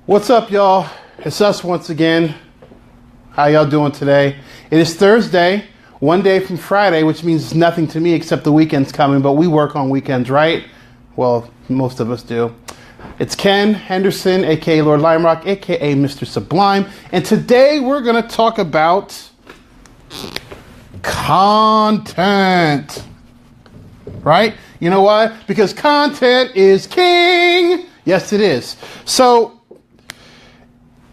What's up, y'all? It's us once again. How y'all doing today? It is Thursday, one day from Friday, which means it's nothing to me except the weekend's coming, but we work on weekends, right? Well, most of us do. It's Ken Henderson, aka Lord Limerock, aka Mr. Sublime, and today we're going to talk about content. Right? You know why? Because content is king. Yes, it is. So,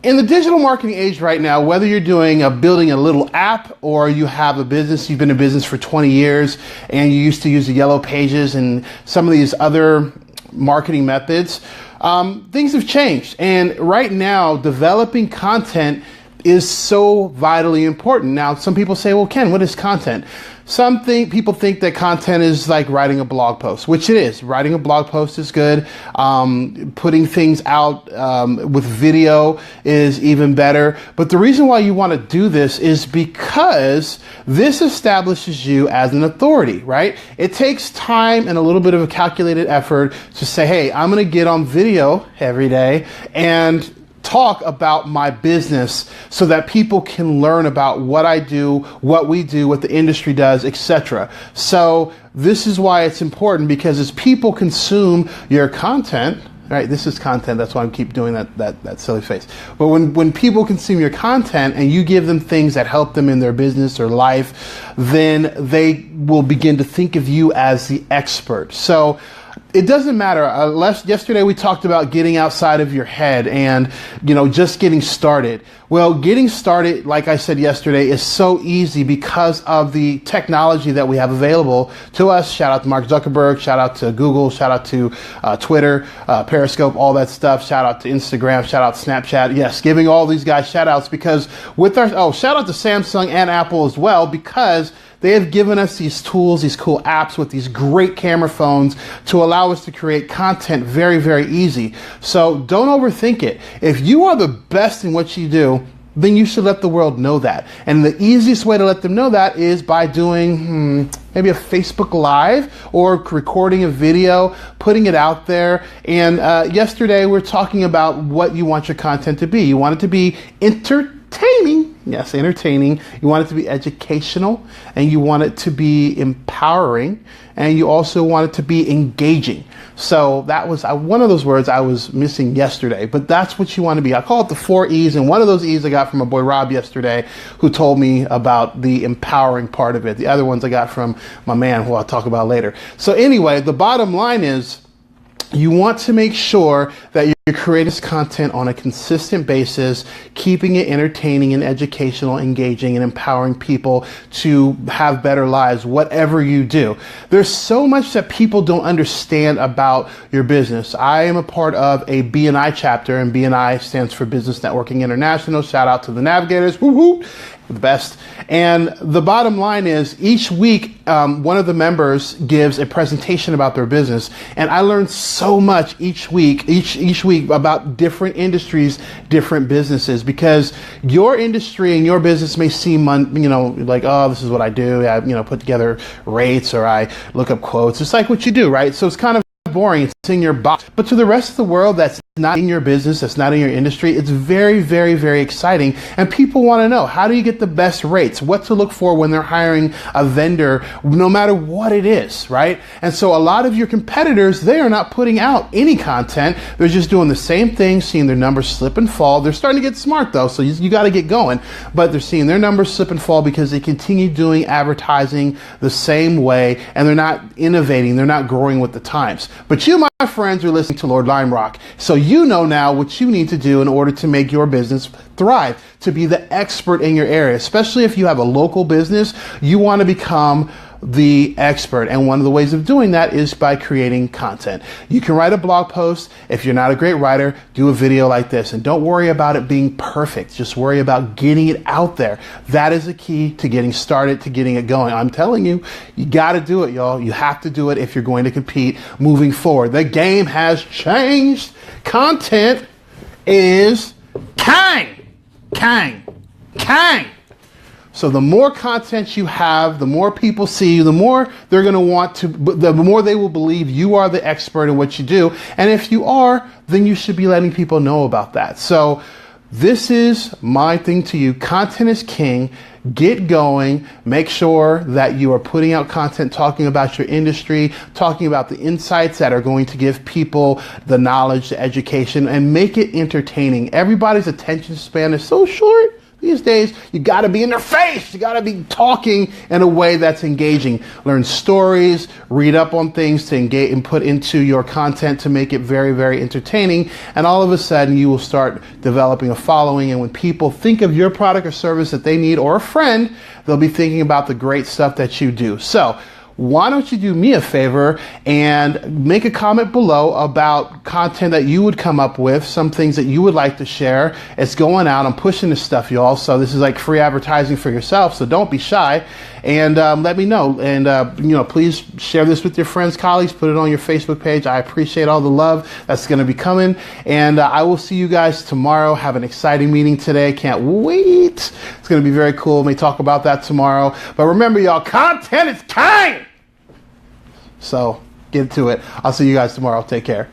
in the digital marketing age right now, whether you're building a little app or you have a business, you've been in business for 20 years and you used to use the Yellow Pages and some of these other marketing methods, things have changed. And right now, developing content is so vitally important. Now, some people say, well, Ken, what is content? People think that content is like writing a blog post, which it is. Writing a blog post is good. Putting things out with video is even better. But the reason why you want to do this is because this establishes you as an authority, right? It takes time and a little bit of a calculated effort to say, hey, I'm going to get on video every day and talk about my business so that people can learn about what I do, what we do, what the industry does, etc. So this is why it's important, because as people consume your content, right? This is content. That's why I keep doing that silly face. But when people consume your content and you give them things that help them in their business or life, then they will begin to think of you as the expert. So it doesn't matter. Yesterday we talked about getting outside of your head and, just getting started. Well, getting started, like I said yesterday, is so easy because of the technology that we have available to us. Shout out to Mark Zuckerberg, shout out to Google, shout out to Twitter, Periscope, all that stuff. Shout out to Instagram, shout out to Snapchat. Yes, giving all these guys shout outs because shout out to Samsung and Apple as well, because they have given us these tools, these cool apps with these great camera phones to allow us to create content very, very easy. So don't overthink it. If you are the best in what you do, then you should let the world know that. And the easiest way to let them know that is by doing maybe a Facebook Live or recording a video, putting it out there. And yesterday we're talking about what you want your content to be. You want it to be entertaining. Yes, entertaining. You want it to be educational, and you want it to be empowering, and you also want it to be engaging. So that was one of those words I was missing yesterday, but that's what you want to be. I call it the 4 E's, and one of those E's I got from my boy Rob yesterday, who told me about the empowering part of it. The other ones I got from my man, who I'll talk about later. So anyway, the bottom line is, you want to make sure that you're creating this content on a consistent basis, keeping it entertaining and educational, engaging, and empowering people to have better lives, whatever you do. There's so much that people don't understand about your business. I am a part of a BNI chapter, and BNI stands for Business Networking International. Shout out to the navigators. Woo-hoo! The best. And the bottom line is, each week, one of the members gives a presentation about their business, and I learned so much each week about different industries, different businesses, because your industry and your business may seem, like, oh, this is what I do. I, put together rates, or I look up quotes. It's like what you do, right? So it's kind of boring. It's in your box. But to the rest of the world that's not in your business, that's not in your industry, it's very, very, very exciting. And people want to know, how do you get the best rates? What to look for when they're hiring a vendor, no matter what it is, right? And so a lot of your competitors, they are not putting out any content. They're just doing the same thing, seeing their numbers slip and fall. They're starting to get smart though, so you got to get going. But they're seeing their numbers slip and fall because they continue doing advertising the same way, and they're not innovating. They're not growing with the times. But you, my friends, are listening to Lord Limerock. So you know now what you need to do in order to make your business thrive, to be the expert in your area. Especially if you have a local business, you want to become the expert. And one of the ways of doing that is by creating content. You can write a blog post. If you're not a great writer, do a video like this. And don't worry about it being perfect. Just worry about getting it out there. That is the key to getting started, to getting it going. I'm telling you, you got to do it, y'all. You have to do it if you're going to compete moving forward. The game has changed. Content is king. King. King. So the more content you have, the more people see you, the more they're going to want to, the more they will believe you are the expert in what you do. And if you are, then you should be letting people know about that. So this is my thing to you. Content is king. Get going. Make sure that you are putting out content talking about your industry, talking about the insights that are going to give people the knowledge, the education, and make it entertaining. Everybody's attention span is so short these days. You got to be in their face. You got to be talking in a way that's engaging. Learn stories, read up on things to engage and put into your content to make it very, very entertaining. And all of a sudden you will start developing a following. And when people think of your product or service that they need, or a friend, they'll be thinking about the great stuff that you do. So why don't you do me a favor and make a comment below about content that you would come up with, some things that you would like to share. It's going out. I'm pushing this stuff, y'all. So this is like free advertising for yourself. So don't be shy, and let me know. And please share this with your friends, colleagues. Put it on your Facebook page. I appreciate all the love that's going to be coming. And I will see you guys tomorrow. Have an exciting meeting today. Can't wait. It's going to be very cool. May talk about that tomorrow. But remember, y'all, content is king. So get to it. I'll see you guys tomorrow. Take care.